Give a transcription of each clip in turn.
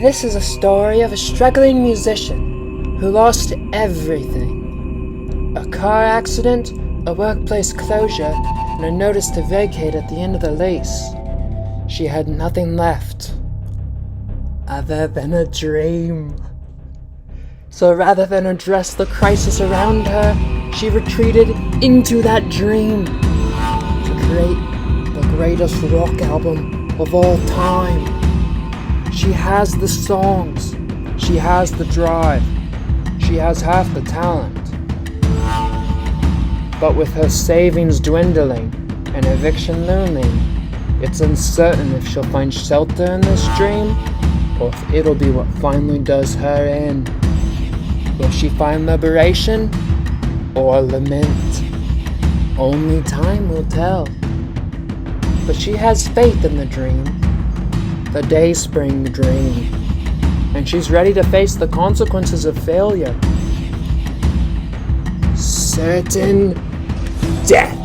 This is a story of a struggling musician who lost everything. A car accident, a workplace closure, and a notice to vacate at the end of the lease. She had nothing left other than a dream. So rather than address the crisis around her, she retreated into that dream to create the greatest rock album of all time. She has the songs, she has the drive, she has half the talent. But with her savings dwindling and eviction looming, it's uncertain if she'll find shelter in this dream, or if it'll be what finally does her in. Will she find liberation, or lament? Only time will tell. But she has faith in the dream, the Dayspring dream, and she's ready to face the consequences of failure. Certain death.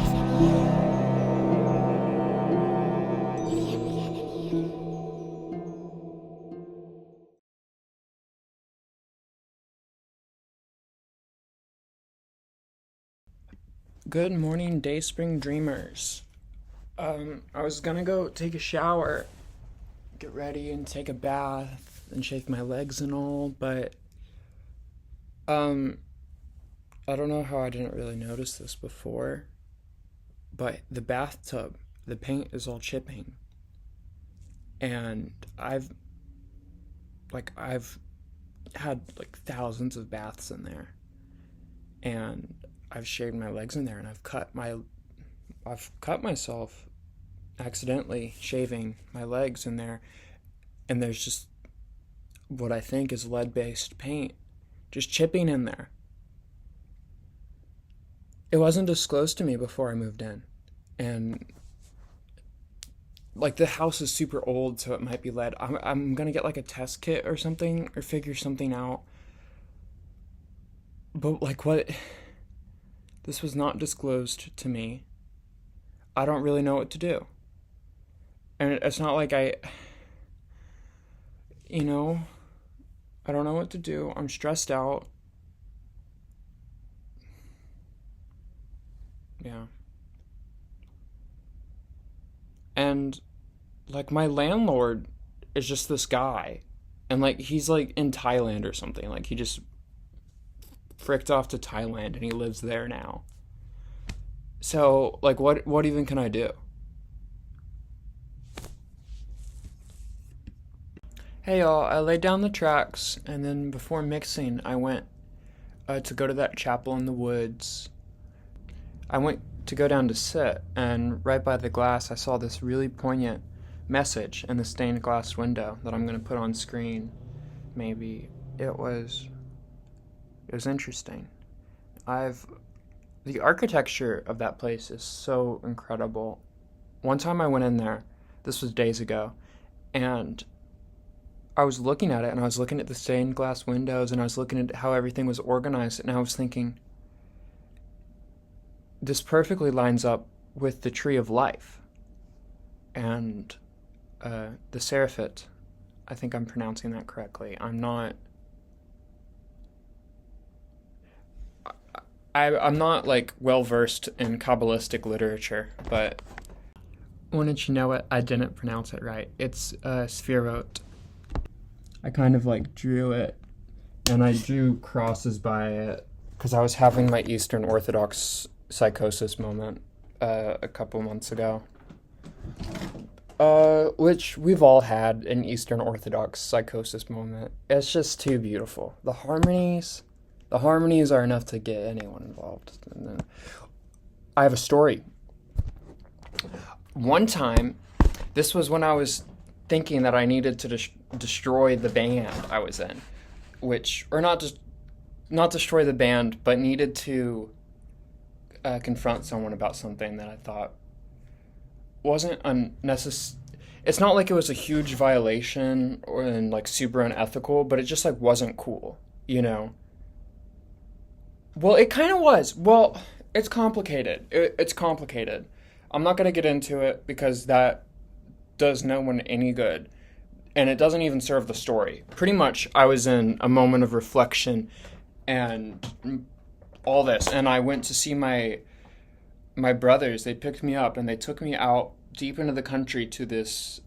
Good morning, Dayspring dreamers. I was gonna go take a shower, get ready and take a bath and shake my legs and all, but I don't know how I didn't really notice this before, but the bathtub, the paint is all chipping. And I've had like thousands of baths in there. And I've shaved my legs in there, and I've cut myself accidentally shaving my legs in there, and there's just what I think is lead-based paint just chipping in there. It wasn't disclosed to me before I moved in, and like the house is super old, so it might be lead. I'm gonna get like a test kit or something, or figure something out. But like what? This was not disclosed to me. I don't really know what to do. And it's not like I don't know what to do. I'm stressed out. Yeah. And like my landlord is just this guy. And like he's like in Thailand or something. Like he just fricked off to Thailand and he lives there now. So like what even can I do? Hey y'all, I laid down the tracks, and then before mixing I went to go to that chapel in the woods. I went to go down to sit, and right by the glass I saw this really poignant message in the stained glass window that I'm going to put on screen. Maybe it was interesting. The architecture of that place is so incredible. One time I went in there, this was days ago, and I was looking at it, and I was looking at the stained glass windows, and I was looking at how everything was organized, and I was thinking, this perfectly lines up with the tree of life. And the Seraphit, I think I'm pronouncing that correctly. I'm not like well versed in Kabbalistic literature, but wouldn't you know it, I didn't pronounce it right. It's Sphirot. I kind of like drew it, and I drew crosses by it because I was having my Eastern Orthodox psychosis moment a couple months ago. Which we've all had an Eastern Orthodox psychosis moment. It's just too beautiful. The harmonies are enough to get anyone involved. And then I have a story. One time, this was when I was thinking that I needed to destroy the band I was in, not destroy the band, but needed to confront someone about something that I thought wasn't unnecessary. It's not like it was a huge violation and like super unethical, but it just like wasn't cool, you know? Well, it kind of was. Well, it's complicated. It's complicated. I'm not going to get into it because that does no one any good. and it doesn't even serve the story. Pretty much, I was in a moment of reflection and all this, and I went to see my brothers. They picked me up and they took me out deep into the country to this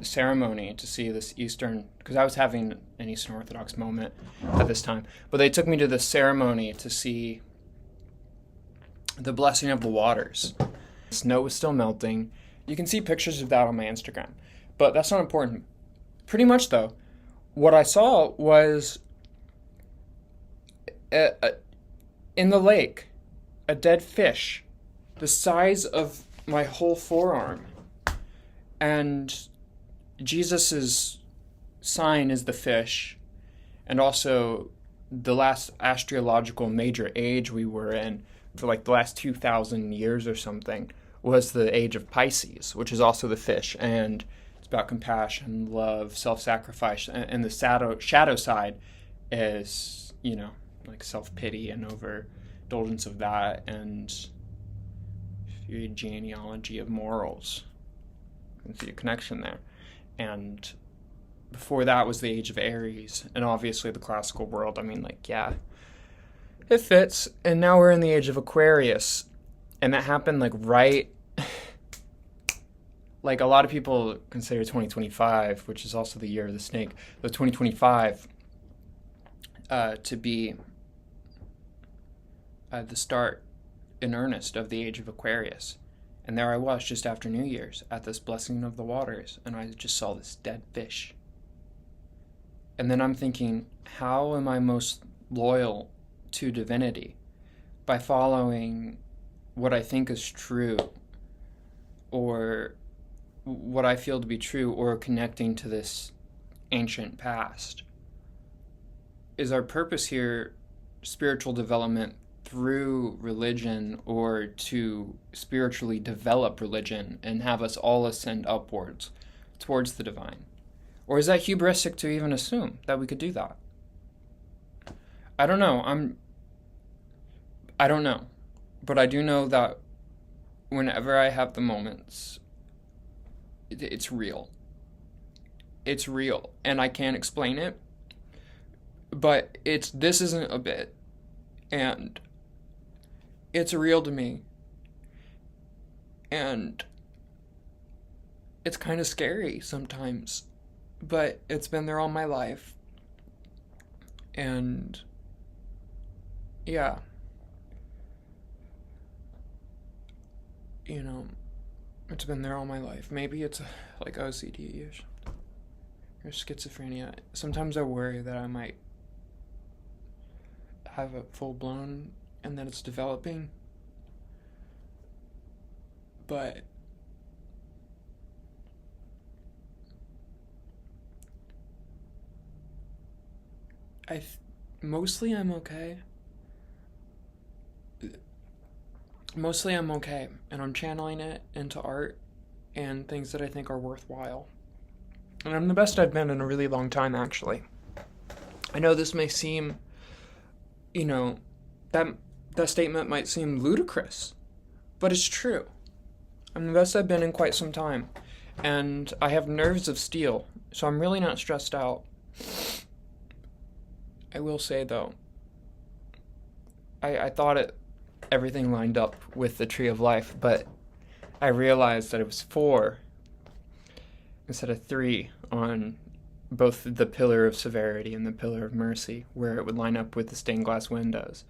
ceremony to see this Eastern, because I was having an Eastern Orthodox moment at this time, but they took me to this ceremony to see the blessing of the waters. Snow was still melting. You can see pictures of that on my Instagram, but that's not important. Pretty much though, what I saw was in the lake, a dead fish the size of my whole forearm. And Jesus's sign is the fish, and also the last astrological major age we were in for like the last 2,000 years or something was the age of Pisces, which is also the fish, and it's about compassion, love, self-sacrifice, and the shadow side is, like self-pity and overindulgence of that, and your genealogy of morals. You can see a connection there. And before that was the age of Aries, and obviously the classical world, it fits. And now we're in the age of Aquarius, and that happened right like a lot of people consider 2025, which is also the year of the snake, but 2025 to be the start in earnest of the age of Aquarius. And there I was just after New Year's at this blessing of the waters, and I just saw this dead fish. And then I'm thinking, how am I most loyal to divinity? By following what I think is true, or what I feel to be true, or connecting to this ancient past. Is our purpose here spiritual development through religion, or to spiritually develop religion and have us all ascend upwards towards the divine? Or is that hubristic to even assume that we could do that? I don't know. I don't know. But I do know that whenever I have the moments, it's real. It's real. And I can't explain it. But this isn't a bit. And it's real to me. And it's kind of scary sometimes. But it's been there all my life. And yeah. It's been there all my life. Maybe it's like OCD or schizophrenia. Sometimes I worry that I might have a full-blown and that it's developing. But mostly I'm okay. Mostly I'm okay, and I'm channeling it into art and things that I think are worthwhile. And I'm the best I've been in a really long time, actually. I know this may seem, that statement might seem ludicrous, but it's true. I'm the best I've been in quite some time, and I have nerves of steel, so I'm really not stressed out. I will say, though, I thought everything lined up with the Tree of Life, but I realized that it was 4 instead of 3 on both the Pillar of Severity and the Pillar of Mercy, where it would line up with the stained glass windows.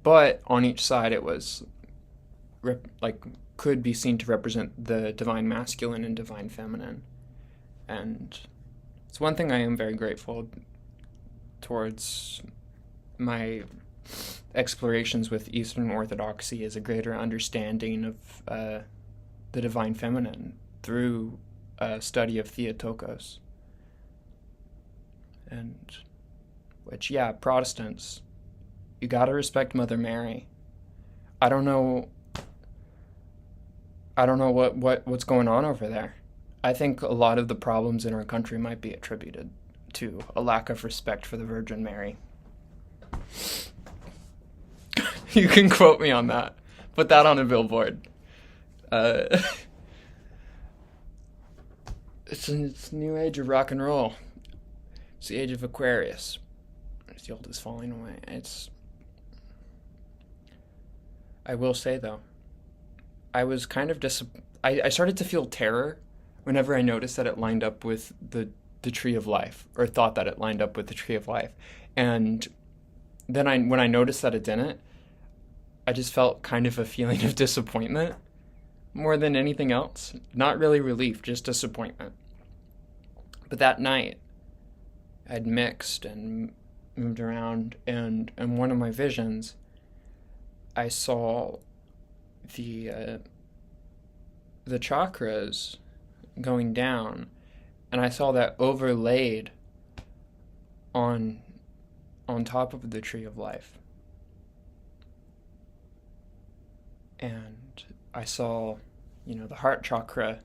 But on each side it was could be seen to represent the divine masculine and divine feminine. And it's one thing I am very grateful towards my explorations with Eastern Orthodoxy is a greater understanding of the divine feminine through a study of Theotokos. And which, Protestants, you gotta respect Mother Mary. I don't know what's going on over there. I think a lot of the problems in our country might be attributed to a lack of respect for the Virgin Mary. You can quote me on that. Put that on a billboard. it's the new age of rock and roll. It's the age of Aquarius. The old is falling away. I will say though, I was kind of I started to feel terror whenever I noticed that it lined up with the tree of life, or thought that it lined up with the tree of life. And then when I noticed that it didn't, I just felt kind of a feeling of disappointment more than anything else. Not really relief, just disappointment. But that night, I'd mixed and moved around, and in one of my visions, I saw the chakras going down, and I saw that overlaid on top of the tree of life. And I saw, the heart chakra.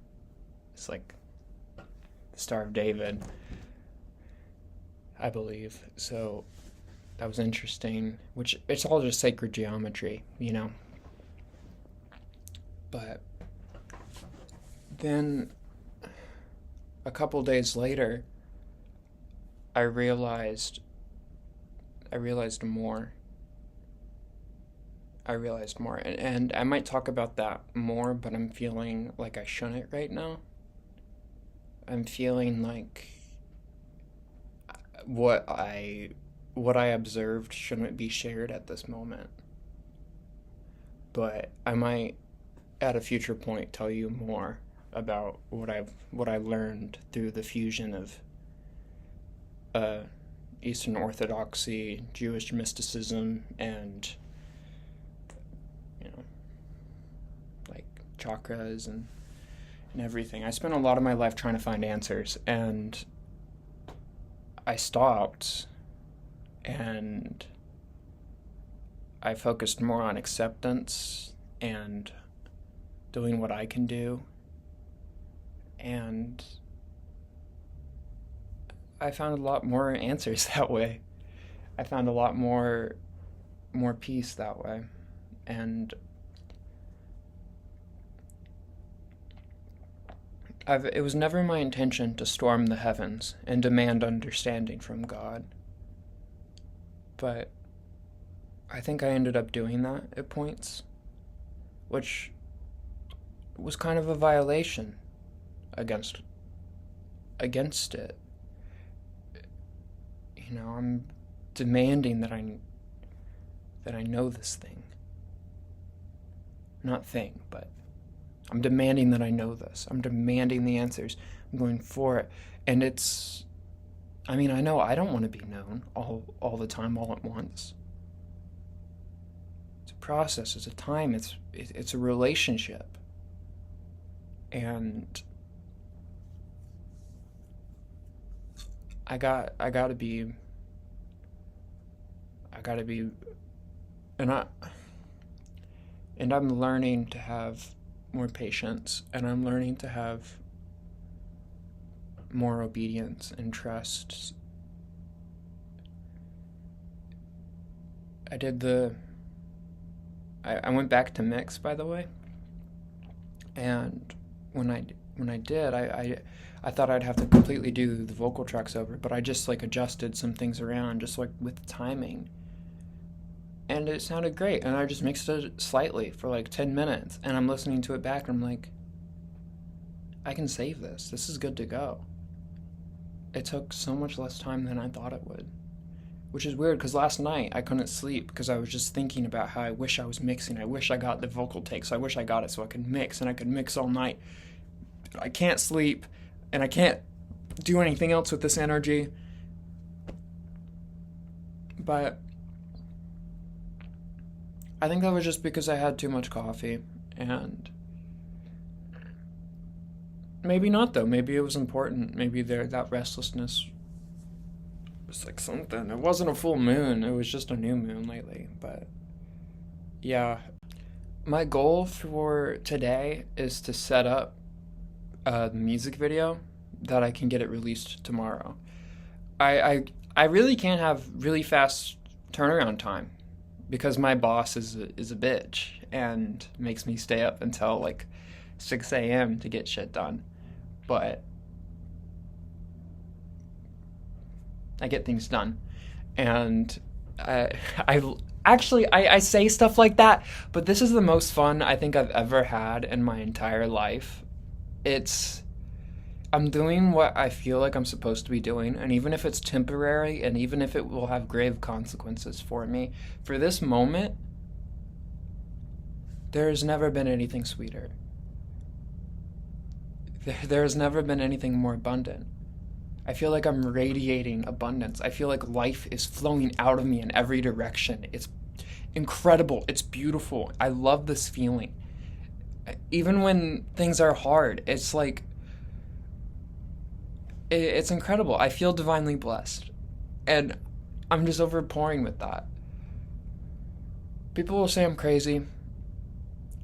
It's like the Star of David, I believe. So that was interesting, which it's all just sacred geometry, But then a couple days later, I realized more. And I might talk about that more, but I'm feeling like I shouldn't right now. I'm feeling like what I observed shouldn't be shared at this moment. But I might at a future point tell you more about what I learned through the fusion of Eastern Orthodoxy, Jewish mysticism, and like chakras and everything. I spent a lot of my life trying to find answers, and I stopped, and I focused more on acceptance and doing what I can do, and I found a lot more answers that way. I found a lot more peace that way. And it was never my intention to storm the heavens and demand understanding from God. But I think I ended up doing that at points, which was kind of a violation against it. I'm demanding that I know this thing. Not thing, but I'm demanding that I know this. I'm demanding the answers. I'm going for it. And I know I don't want to be known all the time, all at once. It's a process, it's a time, it's a relationship. And I gotta be, and I'm learning to have more patience, and I'm learning to have more obedience and trust. I went back to mix, by the way, and when I did, I thought I'd have to completely do the vocal tracks over, but I just adjusted some things around, just with timing. And it sounded great, and I just mixed it slightly for 10 minutes, and I'm listening to it back, and I'm like, I can save this. This is good to go. It took so much less time than I thought it would, which is weird, because last night I couldn't sleep because I was just thinking about how I wish I was mixing. I wish I got the vocal takes. I wish I got it so I could mix, and I could mix all night. But I can't sleep, and I can't do anything else with this energy. But I think that was just because I had too much coffee, and maybe not, though. Maybe it was important. Maybe that restlessness was something. It wasn't a full moon. It was just a new moon lately. But yeah, my goal for today is to set up the music video that I can get it released tomorrow. I really can't have really fast turnaround time because my boss is a bitch and makes me stay up until 6 a.m. to get shit done. But I get things done. And I say stuff like that, but this is the most fun I think I've ever had in my entire life. I'm doing what I feel like I'm supposed to be doing, and even if it's temporary, and even if it will have grave consequences for me, for this moment, there's never been anything sweeter. There's never been anything more abundant. I feel like I'm radiating abundance. I feel like life is flowing out of me in every direction. It's incredible. It's beautiful. I love this feeling. Even when things are hard, it's like, it's incredible. I feel divinely blessed. And I'm just overpouring with that. People will say I'm crazy.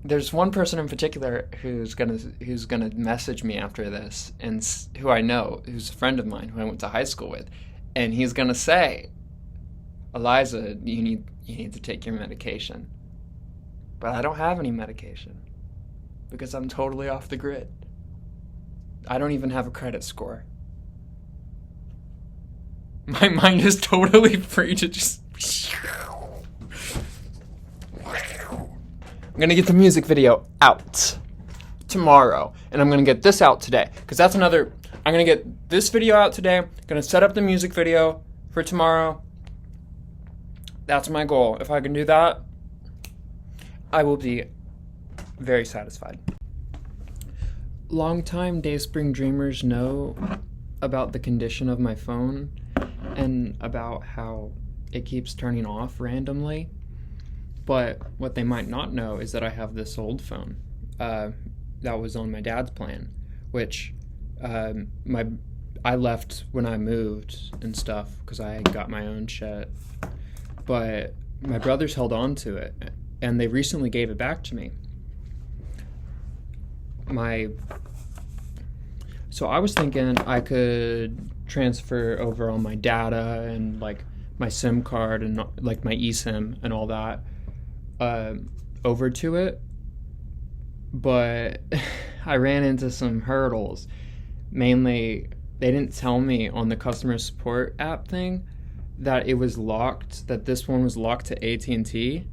There's one person in particular who's gonna message me after this, and who I know, who's a friend of mine who I went to high school with, and he's gonna say, "Eliza, you need to take your medication." But I don't have any medication because I'm totally off the grid. I don't even have a credit score. My mind is totally free to just. I'm gonna get the music video out tomorrow, and I'm gonna get this out today, because that's another. I'm gonna get this video out today. I'm gonna set up the music video for tomorrow. That's my goal. If I can do that, I will be very satisfied. Longtime Dayspring Dreamers know about the condition of my phone and about how it keeps turning off randomly. But what they might not know is that I have this old phone that was on my dad's plan, which I left when I moved and stuff because I got my own shit. But my brothers held on to it, and they recently gave it back to me. So I was thinking I could transfer over all my data and like my SIM card and like my eSIM and all that over to it, but I ran into some hurdles. Mainly, they didn't tell me on the customer support app thing that it was locked, that this one was locked to AT&T.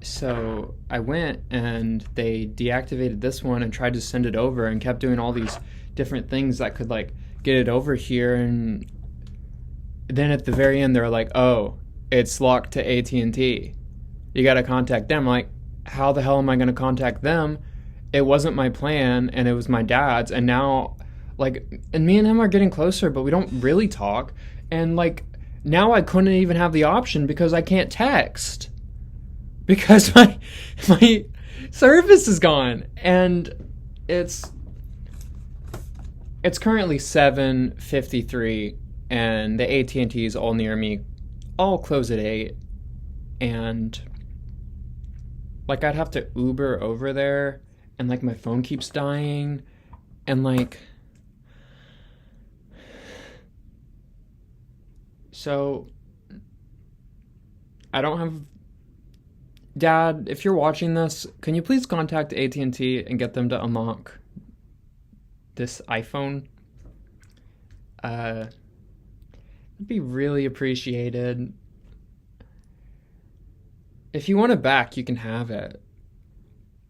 So I went and they deactivated this one and tried to send it over and kept doing all these different things that could like get it over here, and then at the very end they're like, "Oh, it's locked to AT&T. You got to contact them." I'm like, how the hell am I going to contact them? It wasn't my plan, and it was my dad's, and now, like, and me and him are getting closer, but we don't really talk, and, like, now I couldn't even have the option because I can't text, because my service is gone, and it's currently 7:53, and the AT&T's all near me all close at 8, and like I'd have to Uber over there, and like my phone keeps dying, and like, so I don't have. Dad, if you're watching this, can you please contact AT&T and get them to unlock this iPhone? It'd be really appreciated. If you want it back, you can have it.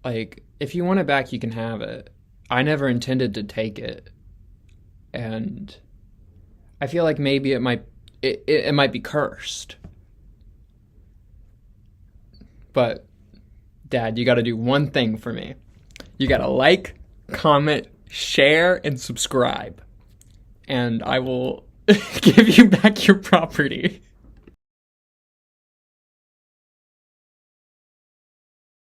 Like, if you want it back, you can have it. I never intended to take it. And I feel like maybe it might be cursed. But, Dad, you gotta do one thing for me. You gotta like, comment, share, and subscribe. And I will give you back your property.